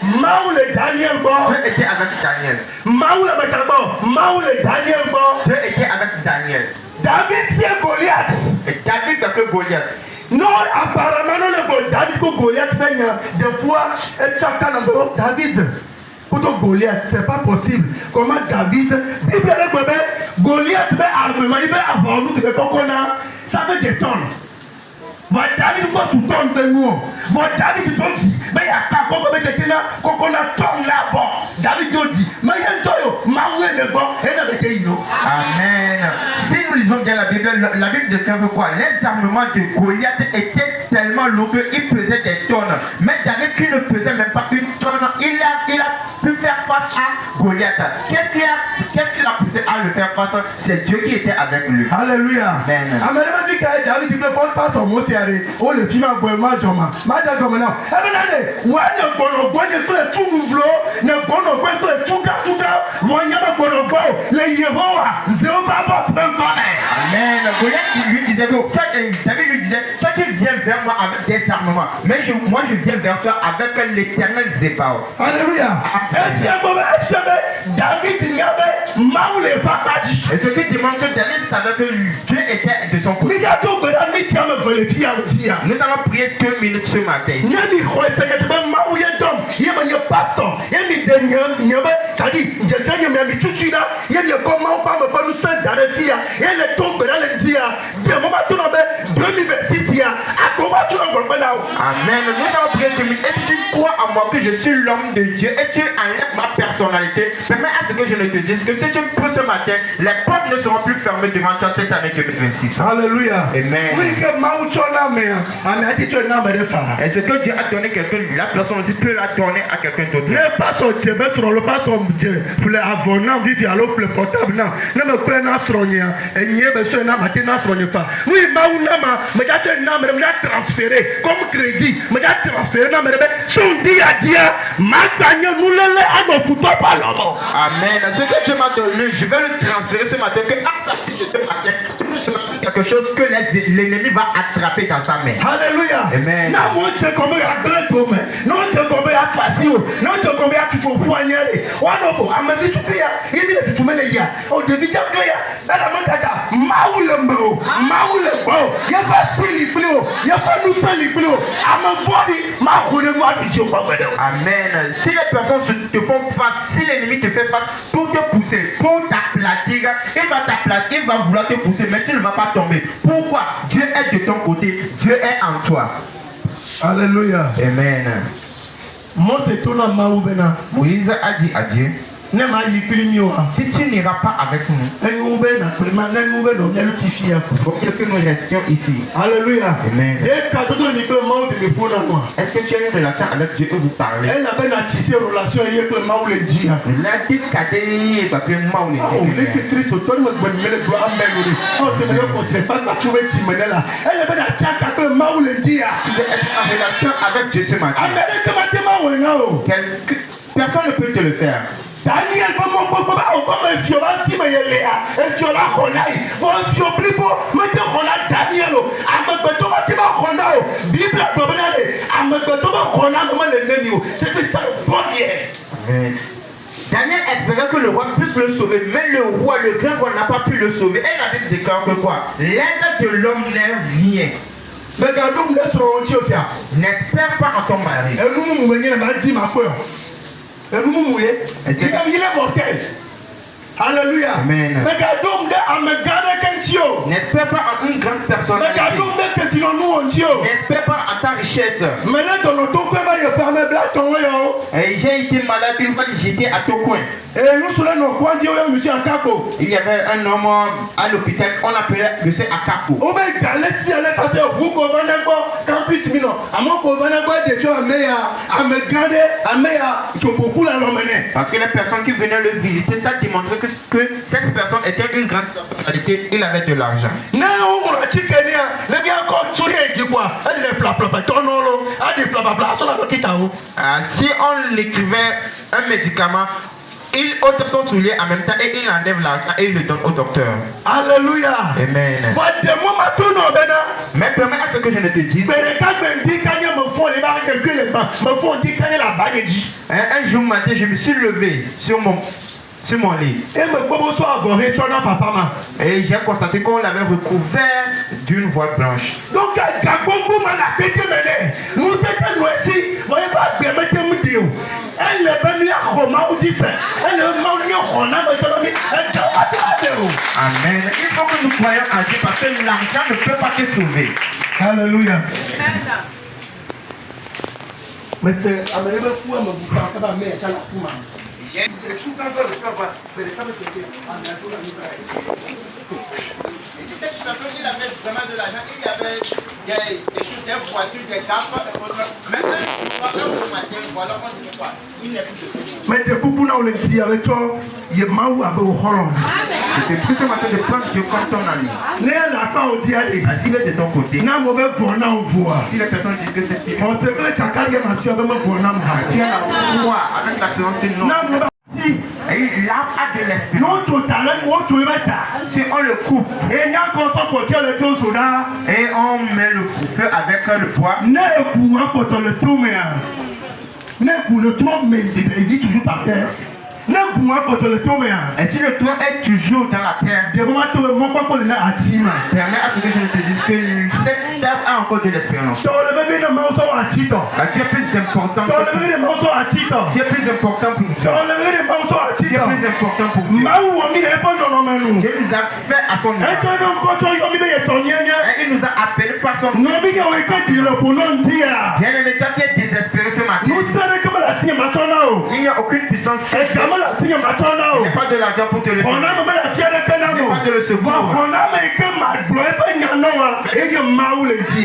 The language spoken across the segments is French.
Dieu était avec Daniel. Dieu était avec Daniel. David tient Goliath. Et David battait Goliath. Non, apparemment, non, le David que Goliath fait des fois, chacun a David. Pour Goliath, c'est pas possible. Comment David, Bible Goliath fait armement, il fait avoir nous, ça fait des tonnes. Votre David ko sous tonne de nous. Votre David dit, mais il y a pas comme qu'on a tonne là-bas. David dit, mais il y a un toyo, maoué de bon, et avec Amen. Si nous lisons bien la Bible déclare quoi? Les armements de Goliath étaient tellement lourds qu'il pesait des tonnes. Mais David qui ne pesait même pas une tonne, il a pu faire face à Goliath. Qu'est-ce qu'il a poussé à le faire face? C'est Dieu qui était avec lui. Alléluia. Amen. Amen. David ne pense pas son mot. Oh, le film a vraiment joma. Madame, non. Ouais, ne bono bono le tout mouvlo, ne bono bono le tout kafuta, voyez ma bono bono, le Yehowa, Zéhova votre connaît. Amen. Goliath lui disait, David lui disait, toi tu viens vers moi avec des armements, mais moi je viens vers toi avec l'éternel Zébaoth. Alléluia. David n'y avait maoulé papaji. Et ce qui demande que David savait que Dieu était de son côté. Nous allons prier 2 minutes ce matin. Amen. Nous allons prier 2 minutes. Est-ce que tu crois en moi que je suis l'homme de Dieu et tu enlèves ma personnalité? Permets à ce que je ne te dise que si tu peux ce matin, les portes ne seront plus fermées devant toi cette année 2026. Alléluia. Amen. Est-ce que Dieu a donné quelqu'un, la personne aussi peut la donner à quelqu'un d'autre? Ne pas son Dieu, mais sur le pas son Dieu. Pour les avonnants, vivre à l'eau, pour les portables, non. Ne me prenne à soigner. Et n'y a besoin de m'attendre à soigner pas. Oui, Maounama, mais j'ai un nom, mais j'ai transféré comme crédit. Mais j'ai transféré, non, mais son dit à Dieu, ma gagne, nous l'allons à nos football par l'homme. Amen. Ce que Dieu m'a donné, je vais le transférer ce matin. Que à partir de ce matin, tu ne seras plus quelque chose que l'ennemi va attraper dans sa main. Alléluia. Amen. Non, tu es comme un grand homme. Non, tu es comme un facile. Non, tu es comme un tout poignardé. Wanobo, amazi tu pia. Il dit tu me les gars. Au début, tu as créé. Dans la main, tu as Maoulembo. Maoulembo. Il n'y a pas si flou. Il n'y a pas nous sans les flou. À mon body, Maoulembo, tu es pas bon. Amen. Si les personnes te font face, si l'ennemi te fait face pour te pousser, pour t'aplatir, il va vouloir te pousser, mais tu ne vas pas tomber. Pourquoi? Dieu est de ton côté, Dieu est en toi. Alléluia. Amen. Moïse a dit à Dieu, si tu n'iras pas avec nous, il faut que nous restions ici. Alléluia. Amen. Est-ce que tu as une relation avec Dieu et vous parlez? Elle a bien tissé une relation avec le Maou le Dia. Elle a bien attaqué le Maou le Dia. Tu veux être en relation avec Dieu ce matin. Personne ne peut te le faire. Daniel, Daniel espérait que le roi puisse le sauver, mais le roi, le grand roi, n'a pas pu le sauver. Et la Bible déclare que quoi? L'aide de l'homme n'est rien. N'espère pas en ton mari. Il est mortel. Alléluia. Amen. N'espère pas en une grande personne. N'espère pas en ta richesse. Et j'ai été malade une fois, j'étais à ton coin. Il y avait un homme à l'hôpital, on appelait M. Akapo. Parce que les personnes qui venaient le visiter, ça démontrait que cette personne était une grande personnalité, il avait de l'argent. Si on l'écrivait un médicament, il ôte son soulier en même temps et il enlève l'argent et il le donne au docteur. Alléluia. Amen. Mais permets à ce que je ne te dise. Un jour matin, je me suis levé sur mon lit. Et j'ai constaté qu'on l'avait recouvert d'une voile blanche. Donc, Amen. Il faut que nous croyons à Dieu parce que l'argent ne peut pas te sauver. Alléluia. Mais c'est Et si cette situation, il avait vraiment de l'argent, il y avait des choses, des voitures, des gaffes, des voitures. Maintenant, le matin, voilà, on dit quoi? Il n'est plus de vie. mais c'est pour nous le dire avec toi, il est mal ou à Holland. C'était plus ce matin de prendre Dieu comme ton ami. S'il est de ton côté, si les personnes disent que c'est fini, on sait que tu as qu'à gagner ma soeur de me pour un homme. tu as la foi avec l'assurance que non. Et il a de l'espérance. Si on le coupe et on met le feu avec le bois, et si le toit est toujours dans la terre, permet à ce que je ne te dise que cette table a encore de l'espérance. Tu es plus important pour Dieu. Tu es plus important pour Dieu. Tu es plus important pour Dieu. Dieu nous a fait à son image. Et il nous a appelé par son nom. Bien aimé, toi qui es désespéré ce matin, il n'y a aucune puissance. Il n'y a pas de l'argent pour te le donner. Il n'y a pas de le secours.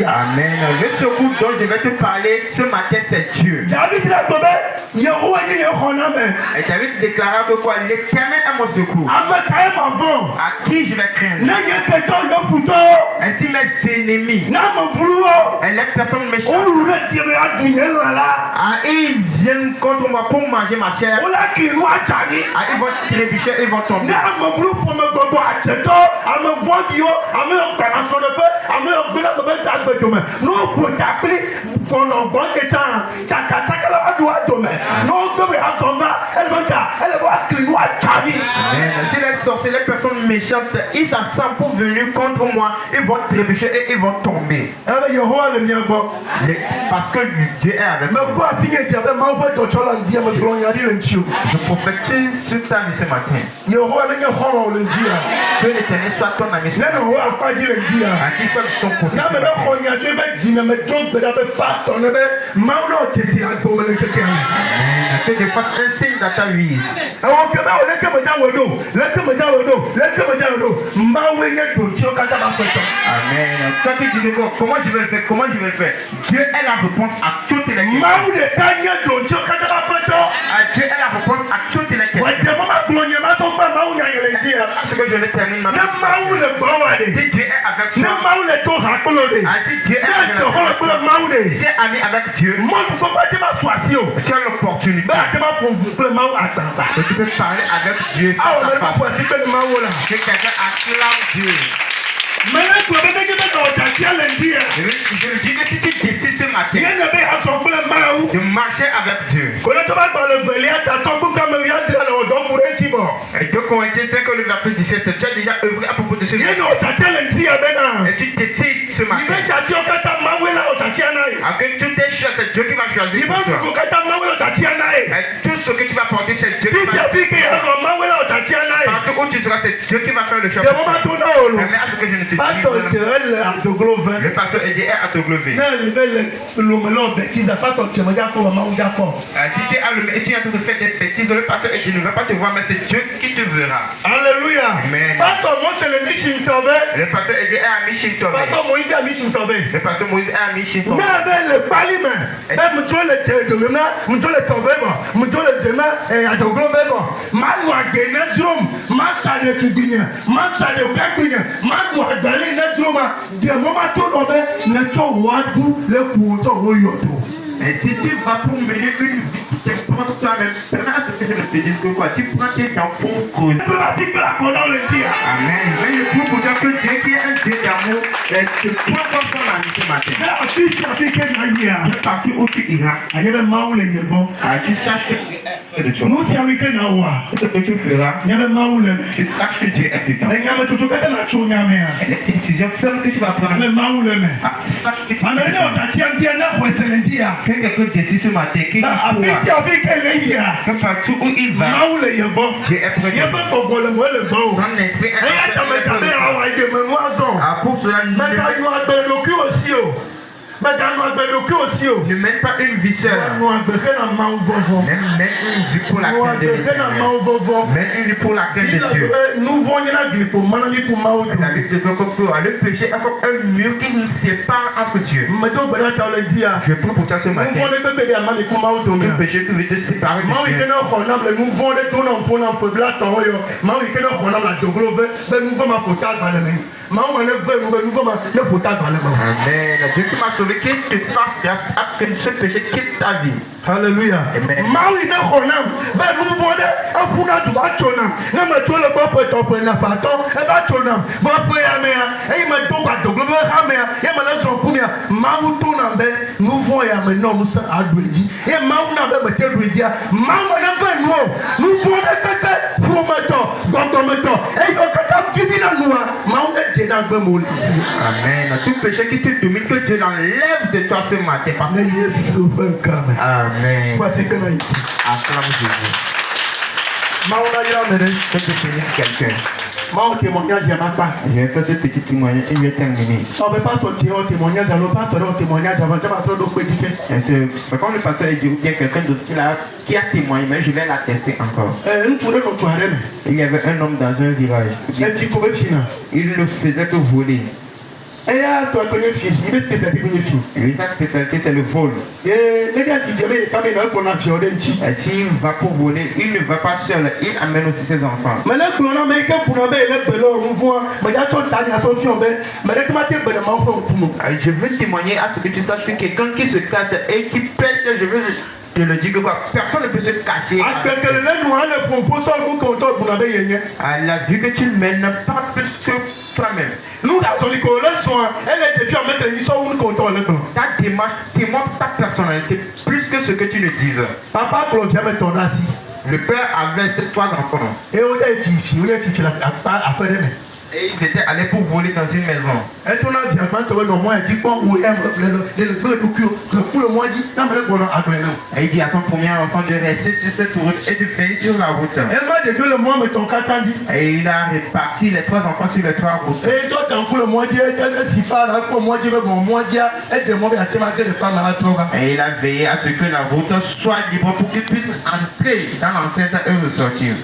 Amen. Le secours dont je vais te parler ce matin, c'est Dieu. Et David déclara que quoi? L'Éternel est mon secours. À qui je vais craindre? Ainsi mes ennemis et les personnes méchantes, ils viennent contre moi pour manger ma chair. Ils vont trébucher, ils vont tomber. Si les sorciers, les personnes méchantes, ils s'assemblent pour venir contre moi, ils vont trébucher et ils vont tomber. Parce que Dieu est avec moi. Je prophétise sur ta vie ce matin. Que l'Éternel soit ton ami. À qui soit de ton côté. Que tu fasses un signe dans ta vie. Amen. Toi qui dis comment je vais le faire? Comment je vais le faire? Dieu est la réponse à toutes les questions. Dieu est la réponse à toutes les questions. Ce que je vais terminer maintenant. Si Dieu est avec toi, si Dieu est avec toi, si tu es ami avec Dieu, tu as l'opportunité. Tu peux parler avec Dieu. Que quelqu'un acclame Dieu. Je le dis que si tu décides ce matin de marcher avec Dieu, et 2 Corinthiens 5, le verset 17, tu as déjà œuvré à propos de ce matin. Et tu décides ce matin. Avec toutes tes choses, c'est Dieu qui va choisir pour toi. Et tout ce que tu vas porter, c'est Dieu qui va faire. Partout où tu seras, c'est Dieu qui va faire le choix. Mais à ce que je ne te dis pas. Le pasteur Eddie est à te glover. Si tu es allumé et tu es en train de faire des bêtises, le pasteur Eddie ne va pas te voir, mais c'est Dieu qui te verra. Alléluia. Amen. Le pasteur Eddie est à Michintove. Le pasteur Moïse est à Michintove. Et si tu vas pour mener une vie qui te prend toi-même, permets à ce que je ne te dise que quoi, tu prends tes temps pour cause. Amen. Mais je prouve pour toi que Dieu qui est un Dieu d'amour, te prend comme ton ami ce matin. Partout où tu iras, tu saches que tu es de toi. Ce que tu feras, tu saches que Dieu est dedans. Et les décisions fermes que tu vas prendre, tu saches que tu es dedans. Que quelqu'un décide ce matin qu'il que partout où il va, Dieu est prêt. Son esprit est pour cela, ne mène pas une vie seule. Mène une vie pour la crainte de Dieu. Mène une vie pour la crainte de Dieu. La Bible dit que le péché est comme un mur qui nous sépare entre Dieu. Je prie pour toi ce matin. Le péché qui veut te séparer de Dieu. Amen. Dieu qui m'a sauvé, qu'il te fasse grâce à ce que ce péché quitte ta vie. Hallelujah. Amen. Amen. Tout péché qui te domine, que Dieu l'enlève de toi ce matin. Amen. Acclame Jésus. Que tu bénisses quelqu'un. Je vais faire ce petit témoignage et je vais terminer. C'est comme le pasteur dit, ou bien quelqu'un d'autre qui a témoigné, mais je vais l'attester encore. Il y avait un homme dans un village. Il ne faisait que voler. Lui, sa spécialité, c'est le vol. S'il va pour voler, il ne va pas seul, il amène aussi ses enfants. Je veux témoigner à ce que tu saches que quelqu'un qui se cache et qui pêche, je veux te le dire que quoi, personne ne peut se cacher. À la vue que tu mènes, pas plus que toi-même. Ta démarche témoigne ta personnalité plus que ce que tu ne dises. Le père avait ses 3 enfants. Et ils étaient allés pour voler dans une maison. Et il dit à son premier enfant de rester sur cette route et de veiller sur la route. Et il a réparti les 3 enfants sur les 3 routes. Et il a veillé à ce que la route soit libre pour qu'ils puissent entrer dans l'enceinte et ressortir.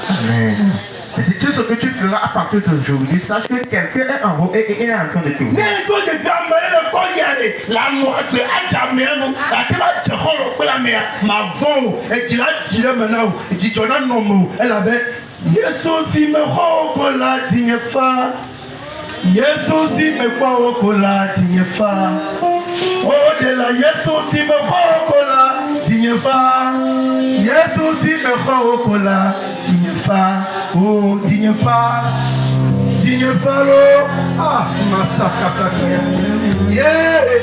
Amen. Et c'est tout ce que tu feras à partir d'aujourd'hui. Sache que quelqu'un est en haut et il est en train de tourner. Yes,